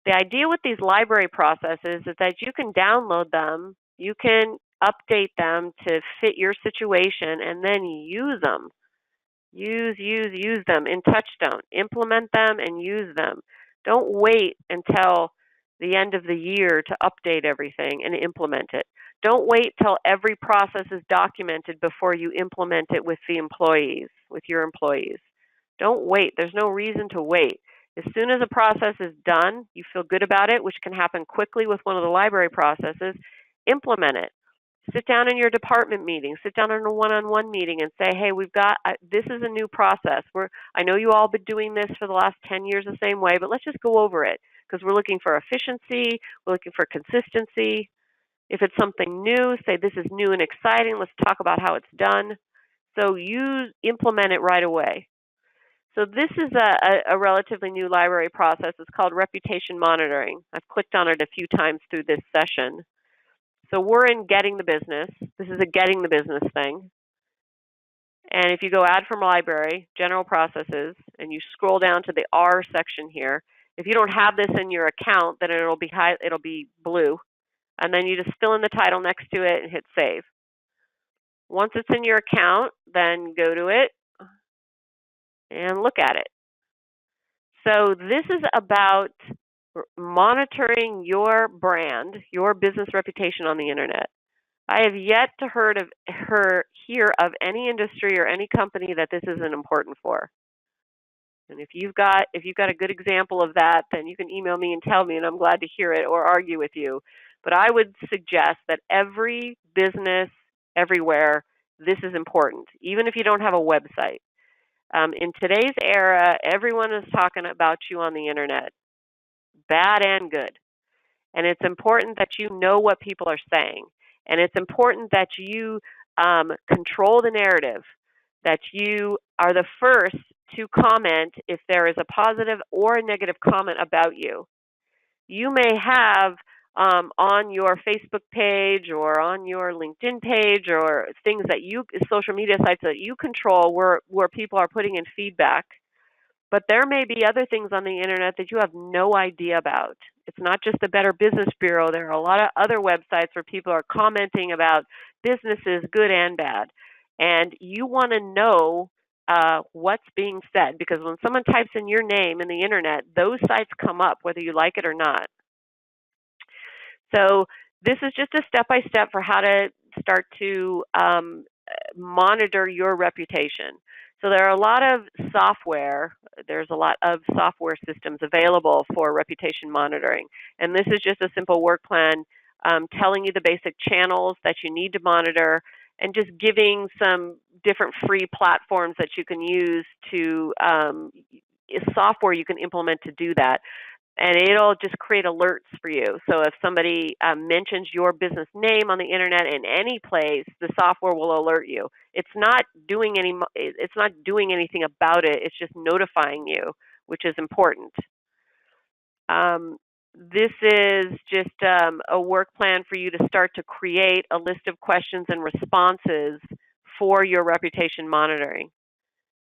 The idea with these library processes is that you can download them, you can update them to fit your situation, and then use them. Use them in TouchStone. Implement them and use them. Don't wait until the end of the year to update everything and implement it. Don't wait till every process is documented before you implement it with your employees. Don't wait. There's no reason to wait. As soon as a process is done, you feel good about it, which can happen quickly with one of the library processes, implement it. Sit down in your department meeting, sit down in a one-on-one meeting and say, hey, this is a new process. I know you all been doing this for the last 10 years the same way, but let's just go over it because we're looking for efficiency, we're looking for consistency. If it's something new, say this is new and exciting, let's talk about how it's done. So you implement it right away. So this is a relatively new library process. It's called reputation monitoring. I've clicked on it a few times through this session. So we're in getting the business. This is a getting the business thing. And if you go add from library, general processes, and you scroll down to the R section here, if you don't have this in your account, then it'll be blue. And then you just fill in the title next to it and hit save. Once it's in your account, then go to it and look at it. So this is about monitoring your brand, your business reputation on the internet. I have yet to hear of any industry or any company that this isn't important for. And if you've got a good example of that, then you can email me and tell me, and I'm glad to hear it or argue with you. But I would suggest that every business, everywhere, this is important, even if you don't have a website. In today's era, everyone is talking about you on the internet, bad and good. And it's important that you know what people are saying. And it's important that you control the narrative, that you are the first to comment if there is a positive or a negative comment about you. You may have on your Facebook page or on your LinkedIn page or things that social media sites that you control where people are putting in feedback. But there may be other things on the internet that you have no idea about. It's not just the Better Business Bureau. There are a lot of other websites where people are commenting about businesses, good and bad. And you want to know what's being said, because when someone types in your name in the internet, those sites come up whether you like it or not. So this is just a step-by-step for how to start to monitor your reputation. So there are a lot of software. There's a lot of software systems available for reputation monitoring. And this is just a simple work plan telling you the basic channels that you need to monitor and just giving some different free platforms that you can use to software you can implement to do that. And it'll just create alerts for you. So if somebody mentions your business name on the internet in any place, the software will alert you. It's not doing anything about it. It's just notifying you, which is important. This is just a work plan for you to start to create a list of questions and responses for your reputation monitoring.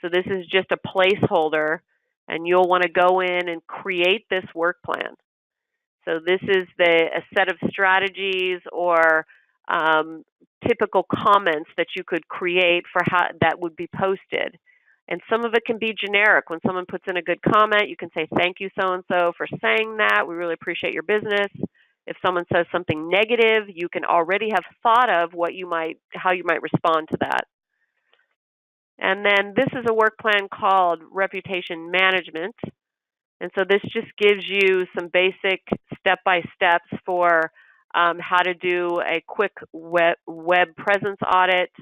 So this is just a placeholder, and you'll want to go in and create this work plan. So this is a set of strategies or typical comments that you could create for how that would be posted. And some of it can be generic. When someone puts in a good comment, you can say, thank you, so-and-so, for saying that. We really appreciate your business. If someone says something negative, you can already have thought of how you might respond to that. And then this is a work plan called reputation management. And so this just gives you some basic step-by-steps for how to do a quick web presence audit,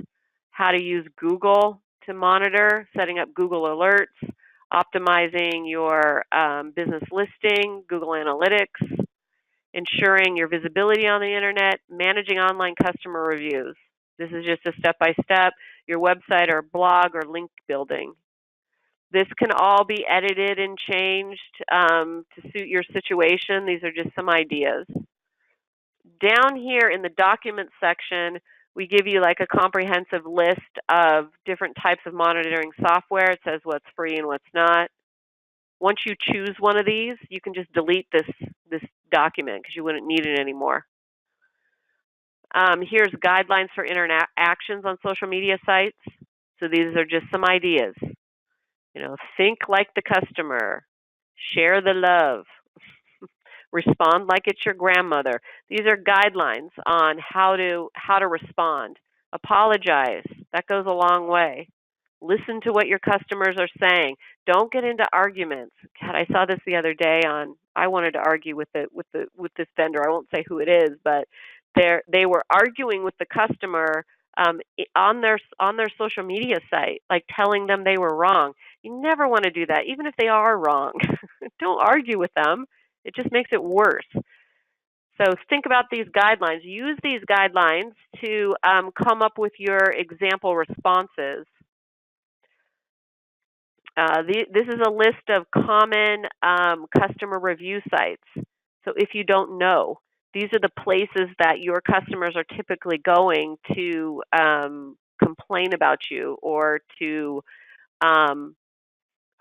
how to use Google to monitor, setting up Google alerts, optimizing your business listing, Google Analytics, ensuring your visibility on the internet, managing online customer reviews. This is just a step-by-step, your website or blog or link building. This can all be edited and changed to suit your situation. These are just some ideas. Down here in the document section, we give you like a comprehensive list of different types of monitoring software. It says what's free and what's not. once you choose one of these, you can just delete this document because you wouldn't need it anymore. Here's guidelines for interactions on social media sites. So these are just some ideas. Think like the customer, share the love, respond like it's your grandmother. These are guidelines on how to respond. Apologize. That goes a long way. Listen to what your customers are saying. Don't get into arguments. God, I saw this the other day I wanted to argue with this vendor. I won't say who it is, but they were arguing with the customer on their social media site, like telling them they were wrong. You never want to do that, even if they are wrong. Don't argue with them. It just makes it worse. So think about these guidelines. Use these guidelines to come up with your example responses. This is a list of common customer review sites. So if you don't know, these are the places that your customers are typically going to complain about you, or to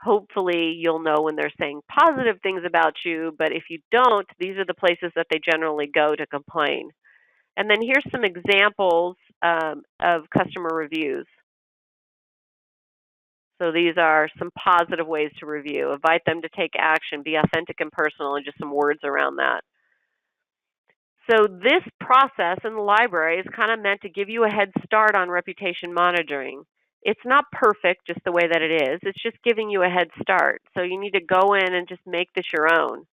hopefully you'll know when they're saying positive things about you, but if you don't, these are the places that they generally go to complain. And then here's some examples of customer reviews. So these are some positive ways to review. Invite them to take action, be authentic and personal, and just some words around that. So this process in the library is kind of meant to give you a head start on reputation monitoring. It's not perfect just the way that it is. It's just giving you a head start. So you need to go in and just make this your own.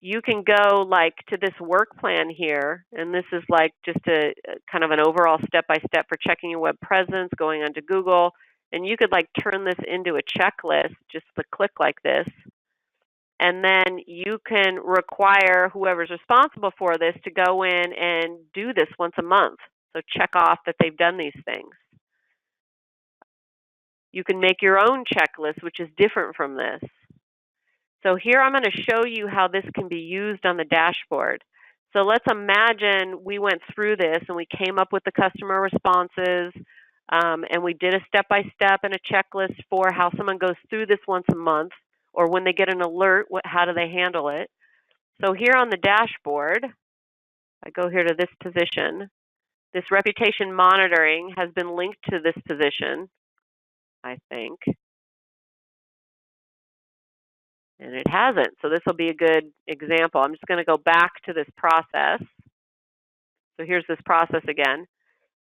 You can go like to this work plan here, and this is like just a kind of an overall step-by-step for checking your web presence, going onto Google, and you could like turn this into a checklist, just the click like this. And then you can require whoever's responsible for this to go in and do this once a month. So check off that they've done these things. You can make your own checklist, which is different from this. So here I'm going to show you how this can be used on the dashboard. So let's imagine we went through this and we came up with the customer responses, and we did a step-by-step and a checklist for how someone goes through this once a month, or when they get an alert, how do they handle it. So here on the dashboard, I go here to this position. This reputation monitoring has been linked to this position, I think. And it hasn't, so this will be a good example. I'm just going to go back to this process. So here's this process again.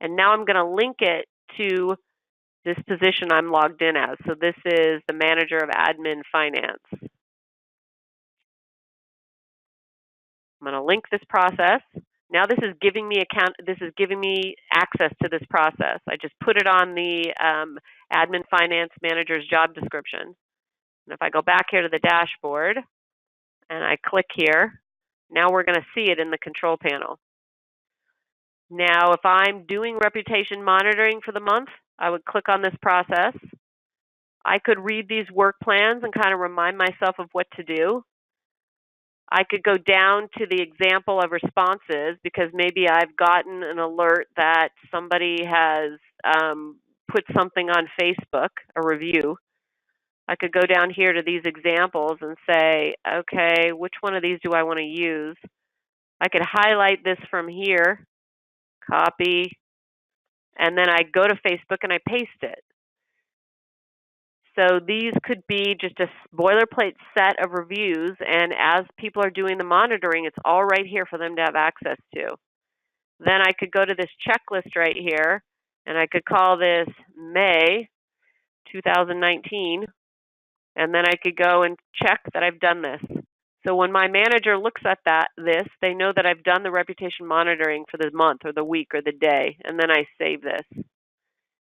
And now I'm going to link it to this position I'm logged in as. So this is the manager of admin finance. I'm going to link this process. Now this is giving me access to this process. I just put it on the admin finance manager's job description. And if I go back here to the dashboard and I click here, now we're going to see it in the control panel. Now, if I'm doing reputation monitoring for the month, I would click on this process. I could read these work plans and kind of remind myself of what to do. I could go down to the example of responses because maybe I've gotten an alert that somebody has put something on Facebook, a review. I could go down here to these examples and say, okay, which one of these do I want to use? I could highlight this from here, copy, and then I go to Facebook and I paste it. So these could be just a boilerplate set of reviews, and as people are doing the monitoring, it's all right here for them to have access to. Then I could go to this checklist right here, and I could call this May 2019, and then I could go and check that I've done this. So when my manager looks at this, they know that I've done the reputation monitoring for the month or the week or the day, and then I save this.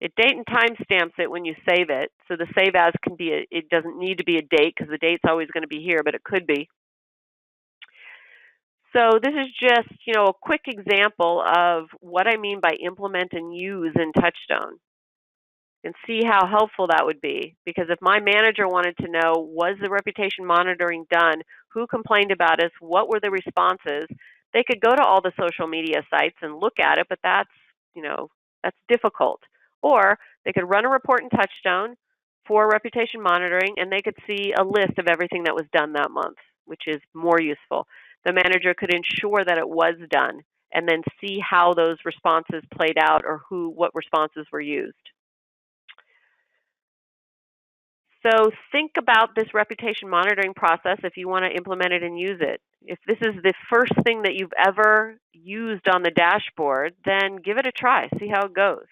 It date and time stamps it when you save it. So the save as can be, it doesn't need to be a date because the date's always going to be here, but it could be. So this is just, a quick example of what I mean by implement and use in TouchStone. And see how helpful that would be. Because if my manager wanted to know, was the reputation monitoring done? Who complained about us? What were the responses? They could go to all the social media sites and look at it, but that's difficult. Or they could run a report in TouchStone, for reputation monitoring, and they could see a list of everything that was done that month, which is more useful. The manager could ensure that it was done and then see how those responses played out or what responses were used. So think about this reputation monitoring process if you want to implement it and use it. If this is the first thing that you've ever used on the dashboard, then give it a try. See how it goes.